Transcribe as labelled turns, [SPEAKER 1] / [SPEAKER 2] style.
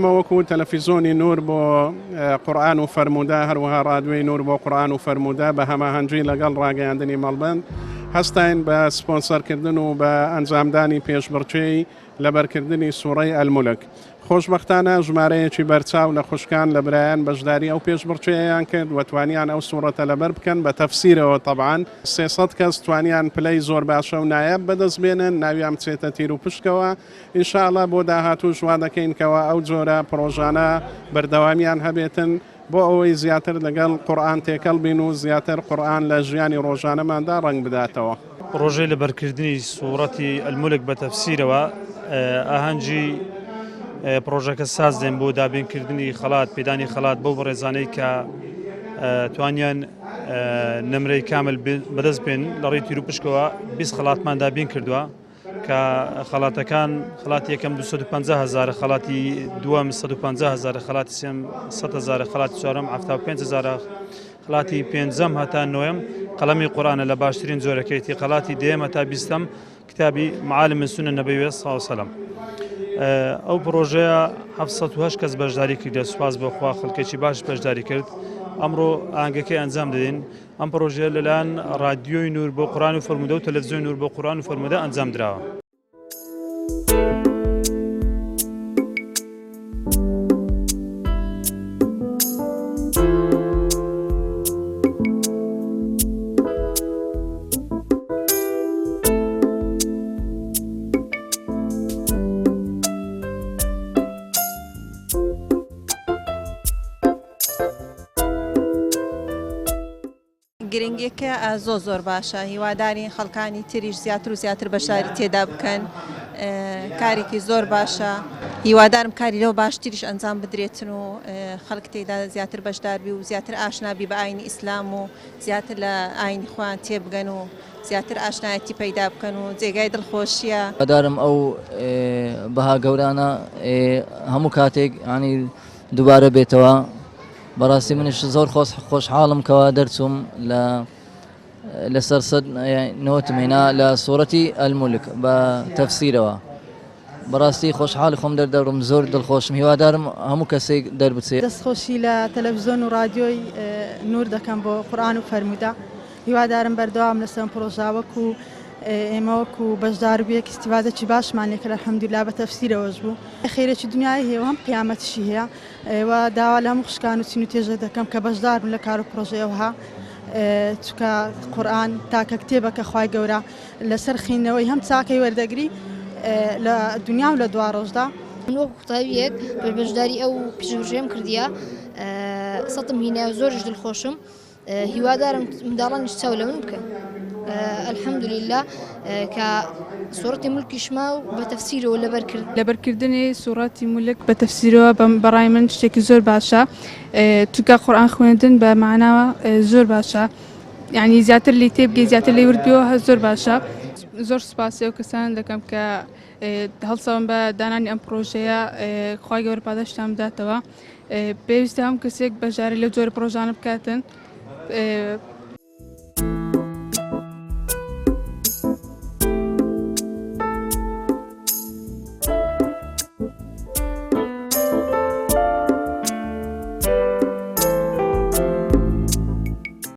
[SPEAKER 1] ئێمە وەکو تەلەڤیزۆنی نور بۆ قورئان و فەرموودا هەروەها ڕادیۆی نور بۆ قورئان و فەرموودا بە هەماهەنگی لەگەڵ ڕاگەیاندنی مەڵبەند هەستاین بە سپۆنسەرکردن و بە ئەنجامدانی پێشبڕکێی لەبەرکردنی سوورەی ئەلمولک. خۆشبەختانە ژمارەیەکی بەرچاو لە خوشکان لە برایان بەشداری ئەو پێشبڕکێیان کرد و توانیان ئەو سوورەتە لەبەر بکەن بە تەفسیرەوە تەبعاً 300 کەس توانیان پلەی زۆر باشە و نایاب بەدەست بێنن ناویان بچێتە تیر و پشکەوە ئینشاءڵڵا بۆ داهاتوو وا دەکەینکەوە ئەو جۆرە پرۆژانە بەردەوامیان هەبێتن بۆ ئەوەی زیاتر لەگەڵ قورئان تێکەڵ بین و زیاتر قورئان لە ژیانی ڕۆژانەماندا ڕەنگ بداتەوە.
[SPEAKER 2] ڕۆژەی لەبەرکردنی سوورەتی ئەلمولک بە تەفسیرەوە ئاهەنگی پرۆژەکە ساز دێن بۆ دابینکردنی خەڵات پێدانی خەڵات بۆ بەڕێزانەی کە توانیان نمرەی کامل بەدەست بێن لە ڕێی تیر و پشکەوە 20 خەڵاتمان دابین کردووە کە خەڵاتەکان خەڵاتی یەکەم 250,000 خەڵاتی دووەم 150,000 خەڵاتی سێم 100,000 خەڵاتی چوارەم 75,000 خەڵاتی پێنجەم هەتا نۆیەم قەڵەمی قورئانە لە باشترین جۆرەکەیەتی خەڵاتی دێم هەتا بیستەم کتابی معالم سنە نەبەوی صلی الله علیه وسلم. ئەو پرۆژەیە 708 کەس بەشداری کردە سوپاس بەخوا خەڵکێکی باش بەشداری کرد ئەمڕۆ ئاهەنگەکەی ئەنجام دەدەین. ئەم پرۆژەیە لەلایەن ڕادیۆی نور بۆ قورئان و فەرموودە و تەلەڤیزیۆنی نور بۆ قورئان و فەرموودە ئەنجام دراوە.
[SPEAKER 3] گرنگیەکە زۆر باشە هیواداری خەڵکانی تریش زیاتر و زیاتر بەشداری تێدا بکەن کارێکی زۆر باشە هیوادارم کاری لەو باشتریش ئەنجام بدرێتن و خەڵک تێدا زیاتر بەشداربی و زیاتر ئاشنابی بە ئاینی ئیسلام و زیاتر لە ئاینی خۆیان تێبگەن و زیاتر ئاشنایەتی پەیدا بکەن و جێگای دڵخۆشیە.
[SPEAKER 4] بەدارم ئەو بەها گەورانە هەموو کاتێک ینی دووبارە بێتەوە. بەڕاستی منش زۆر خۆشحاڵم کەوا دەرچووم لەسەر سەد نەوەتمێنا لە سوورەتی ئەلمولک بە تەفسیرەوە. بەڕاستی خۆشحاڵی خۆم دەردەڕم زۆر دڵخۆشم هیوادارم هەموو کەسێک دەربچێت.
[SPEAKER 5] دەستخۆشی لە تەلەڤیزۆن و رادیۆی نور دەکەم بۆ قورئان و فەرموودە هیوادارم بەردەوام لەسەر پرۆژاوەک و ئێمە وەکو بەشداربوویەک استیفادەی باشمان لێ کرد الحەمدولیلا بە تەفسیرەوەش بوو. خێرێکی دنیای هەیە و هەم قیامەتیشی هەیە و داوا لە هەموو خوشکان و چین و تێژە دەکەم کە بەشدار بن لە کار و پرۆژەیەوەها چونکە قورئان تاکە کتێبەکە خوای گەورە لەسەر خوێندنەوەی هەم چاکەی وەردەگری لە دنیا و لە دوا ڕۆژدا.
[SPEAKER 6] من وەکو قوتابیەک بەشداری ئەو پژوژێم کردیە سەتم هینە زۆرش دڵخۆشم هیوادارم منداڵانیش چاو لە من بکەن الحەمدولیلا کە سوورەتی مولکیشما و بە تەفسیرەوە
[SPEAKER 7] لەبەرکردنی سوورەتی مولک بە تەفسیرەوە بەڕای من شتێکی زۆر باشە چونکە قورئان خوێندن بە معناوە زۆر باشە یعنی زیاتر لی تێبگەی زیاتر لی وردبیەوە زۆر باشە. زۆر سوپاسی ئەو کەسان دەکەم کە هەڵسەون بە دانانی ئەم پرۆژەیە خوای گەورە پاداشتان بداتەوە. پێویستە هەم کەسێک بەشداری لەو جۆرە پرۆژانە بکاتن